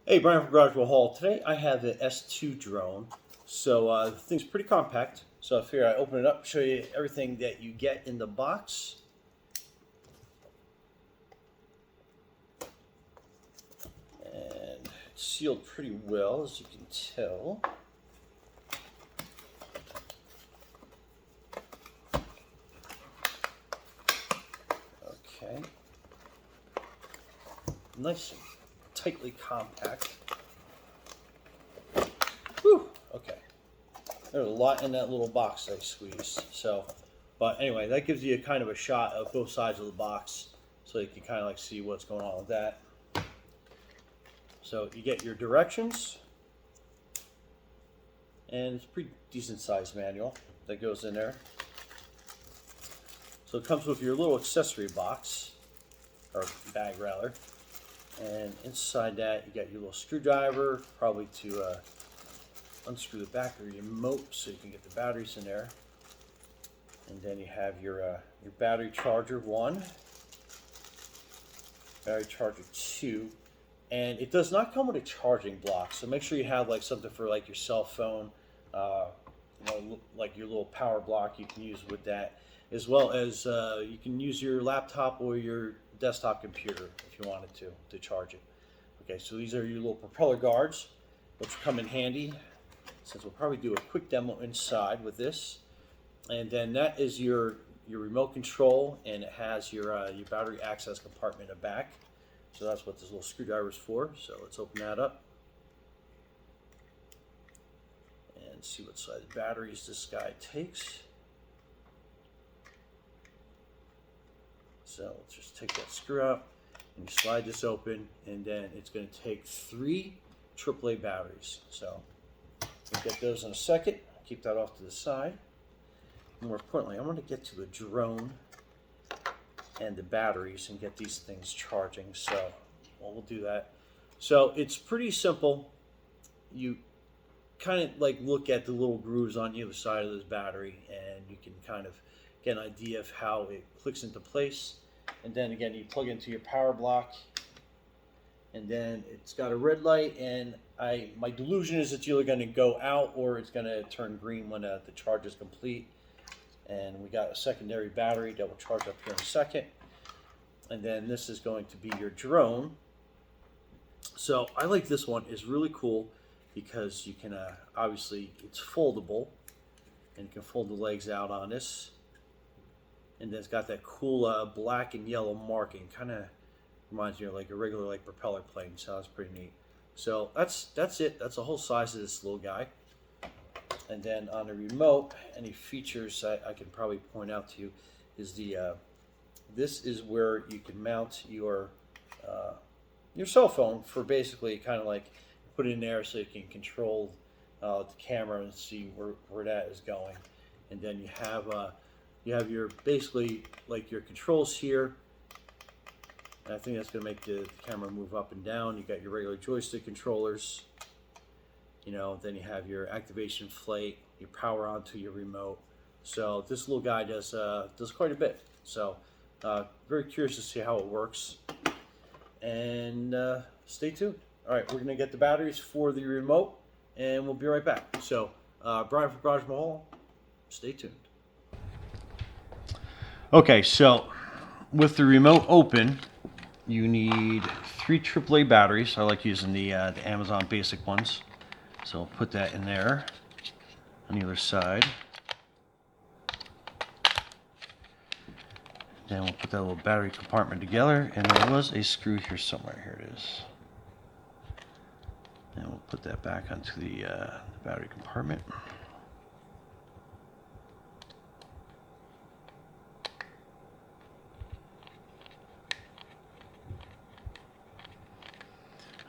Hey, Brian from Garage Hall. Today I have the S2 drone. So the thing's pretty compact. So I figure I open it up, show you everything that you get in the box. And it's sealed pretty well, as you can tell. Okay. Nice and tightly compact. Whew, okay. There's a lot in that little box I squeezed. But anyway, that gives you kind of a shot of both sides of the box, so you can kind of like see what's going on with that. So you get your directions, and it's a pretty decent sized manual that goes in there. So it comes with your little accessory box, or bag rather, and inside that you got your little screwdriver, probably to unscrew the back of your remote so you can get the batteries in there. And then you have your battery charger 1, battery charger 2, and it does not come with a charging block. So make sure you have like something for like your cell phone, like your little power block you can use with that, as well as you can use your laptop or your desktop computer if you wanted to charge it. Okay, so these are your little propeller guards, which come in handy since we'll probably do a quick demo inside with this. And then that is your remote control, and it has your battery access compartment in the back. So that's what this little screwdriver is for. So let's open that up and see what size batteries this guy takes. So let's just take that screw out and you slide this open, and then it's going to take 3 AAA batteries. So we'll get those in a second. Keep that off to the side. More importantly, I want to get to the drone and the batteries and get these things charging. So we'll do that. So it's pretty simple. You kind of like look at the little grooves on either side of this battery, and you can kind of get an idea of how it clicks into place. And then again, you plug into your power block, and then it's got a red light, and my delusion is it's either going to go out or it's going to turn green when the charge is complete. And we got a secondary battery that will charge up here in a second. And then this is going to be your drone. So I like this one. It's really cool because you can obviously it's foldable, and you can fold the legs out on this. And then it's got that cool black and yellow marking. Kind of reminds me of like a regular like propeller plane. So that's pretty neat. So that's it. That's the whole size of this little guy. And then on the remote, any features I can probably point out to you is this is where you can mount your cell phone for basically kind of like put it in there so you can control the camera and see where that is going. And then you have your basically like your controls here. And I think that's going to make the camera move up and down. You got your regular joystick controllers. Then you have your activation plate, your power onto your remote. So this little guy does quite a bit. So very curious to see how it works. And stay tuned. All right, we're going to get the batteries for the remote, and we'll be right back. So Brian from Garage Hall, stay tuned. Okay, so with the remote open, you need 3 AAA batteries. I like using the Amazon basic ones. So we'll put that in there on the other side. Then we'll put that little battery compartment together, and there was a screw here somewhere. Here it is. And we'll put that back onto the battery compartment.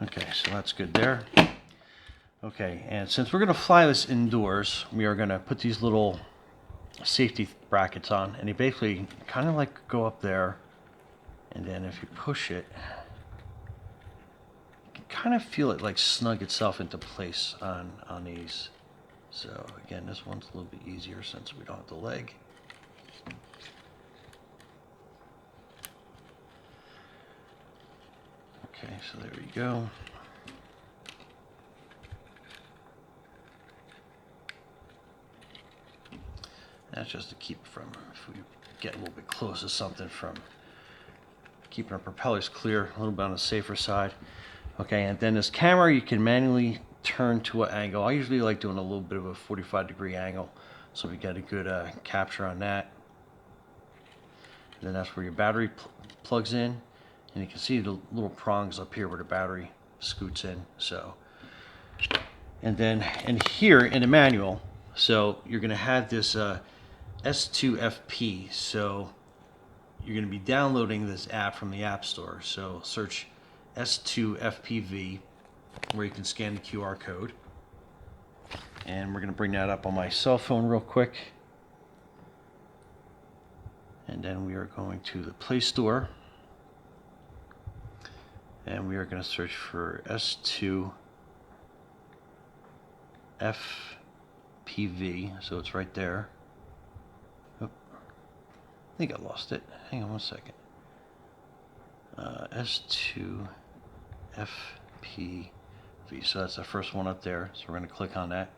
Okay, so that's good there. Okay, and since we're going to fly this indoors, we are going to put these little safety brackets on, and they basically kind of like go up there, and then if you push it, you can kind of feel it like snug itself into place on these. So again, this one's a little bit easier since we don't have the leg. Okay, so there you go. That's just to keep from, if we get a little bit close to something, from keeping our propellers clear, a little bit on the safer side. Okay, and then this camera you can manually turn to an angle. I usually like doing a little bit of a 45-degree angle so we get a good capture on that. And then that's where your battery plugs in, and you can see the little prongs up here where the battery scoots in. So, and then in here in the manual, so you're going to have this S2FP. So you're going to be downloading this app from the App Store. So search S2FPV, where you can scan the QR code. And we're going to bring that up on my cell phone real quick. And then we are going to the Play Store. And we are going to search for S2FPV. So it's right there. Oh, I think I lost it. Hang on one second. S2FPV. So that's the first one up there. So we're going to click on that.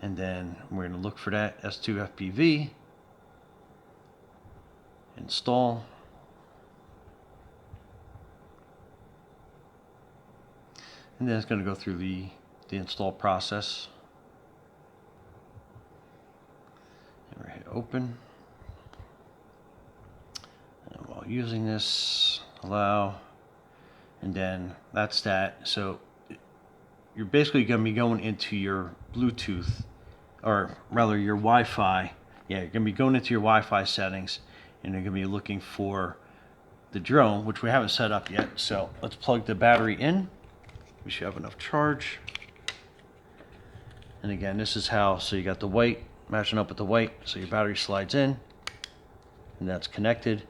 And then we're going to look for that S2FPV. Install. And then it's going to go through the install process. And we're going to hit open. And while using this, allow. And then that's that. So you're basically going to be going into your Bluetooth, or rather your Wi-Fi. Yeah, you're going to be going into your Wi-Fi settings, and you're going to be looking for the drone, which we haven't set up yet. So let's plug the battery in. We should have enough charge. And again, this is how, so you got the white matching up with the white, so your battery slides in, and that's connected.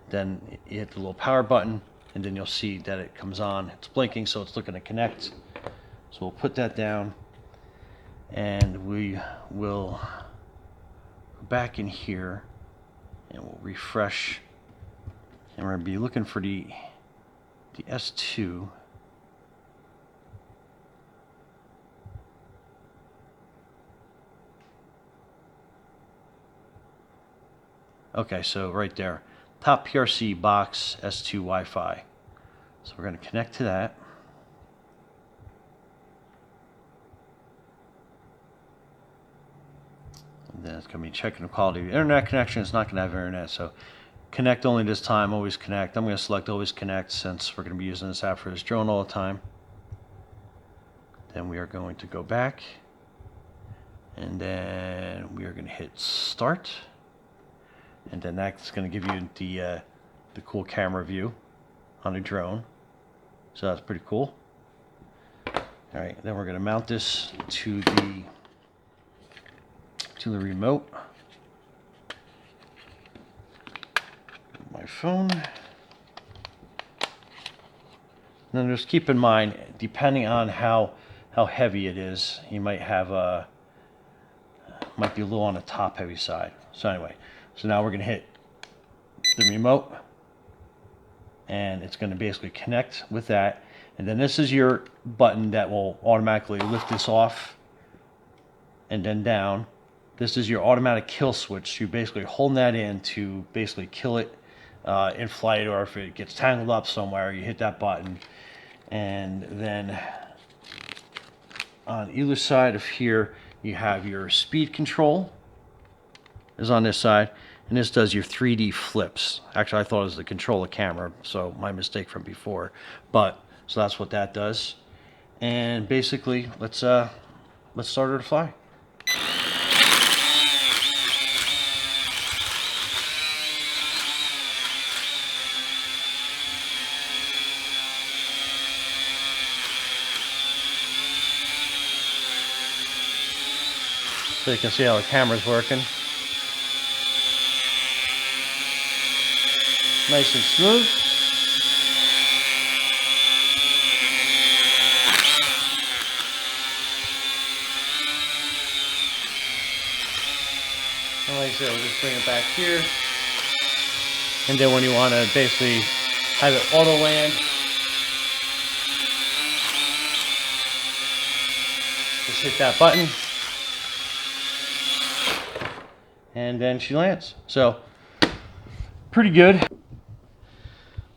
Then you hit the little power button, and then you'll see that it comes on. It's blinking, so it's looking to connect. So we'll put that down, and we will go back in here, and we'll refresh. And we're going to be looking for the S2. Okay, so right there, TOPRCBOXS S2 Wi-Fi. So we're going to connect to that. And then it's going to be checking the quality of the internet connection. It's not going to have internet, so connect only this time, always connect. I'm going to select always connect since we're going to be using this app for this drone all the time. Then we are going to go back, and then we are going to hit start. And then that's going to give you the cool camera view on a drone. So that's pretty cool. All right, then we're going to mount this to the remote. My phone. And then just keep in mind, depending on how heavy it is, you might have might be a little on the top heavy side. So anyway. So now we're going to hit the remote, and it's going to basically connect with that. And then this is your button that will automatically lift this off and then down. This is your automatic kill switch. You're basically holding that in to basically kill it in flight, or if it gets tangled up somewhere, you hit that button. And then on either side of here, you have your speed control. Is on this side, and this does your 3D flips. Actually, I thought it was the controller camera, so my mistake from before. But so that's what that does. And basically, let's start her to fly. So you can see how the camera's working. Nice and smooth. And like I said, we'll just bring it back here. And then when you want to basically have it auto land, just hit that button. and then she lands. So pretty good.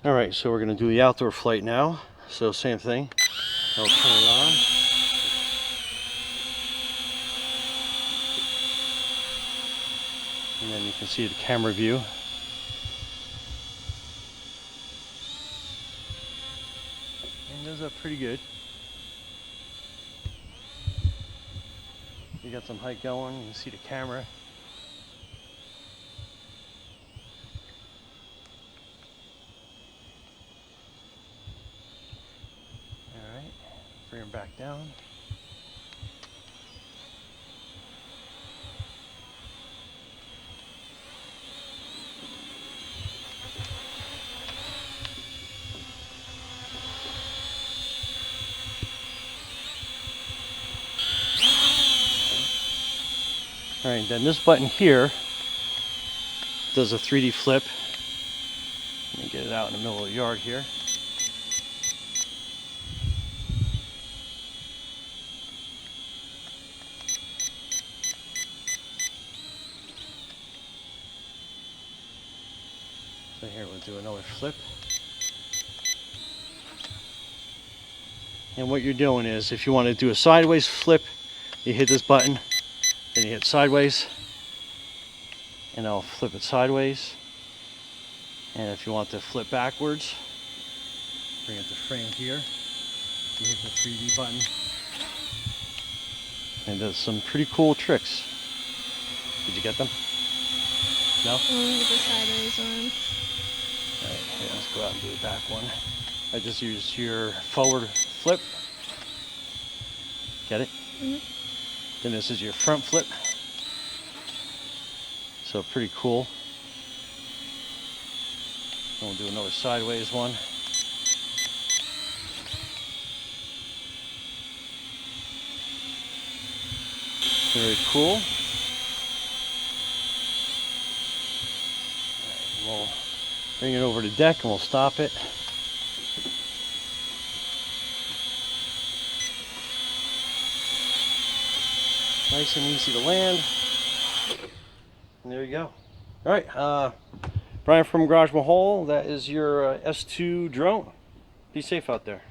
All right, so we're gonna do the outdoor flight now. So same thing, I'll turn it on. And then you can see the camera view. And those are pretty good. You got some height going, you can see the camera. Alright, bring them back down. Alright, then this button here does a 3D flip. Let me get it out in the middle of the yard here. So here we'll do another flip. And what you're doing is, if you want to do a sideways flip, you hit this button, then you hit sideways, and I'll flip it sideways. And if you want to flip backwards, bring up the frame here, you hit the 3D button, and it does some pretty cool tricks. Did you get them? No? Only the sideways one. Alright, okay, let's go out and do the back one. I just used your forward flip. Get it? Mm-hmm. Then this is your front flip. So pretty cool. And we'll do another sideways one. Very cool. Right, we'll bring it over to deck and we'll stop it. Nice and easy to land. And there you go. All right, Brian from Garage Mahal, that is your S2 drone. Be safe out there.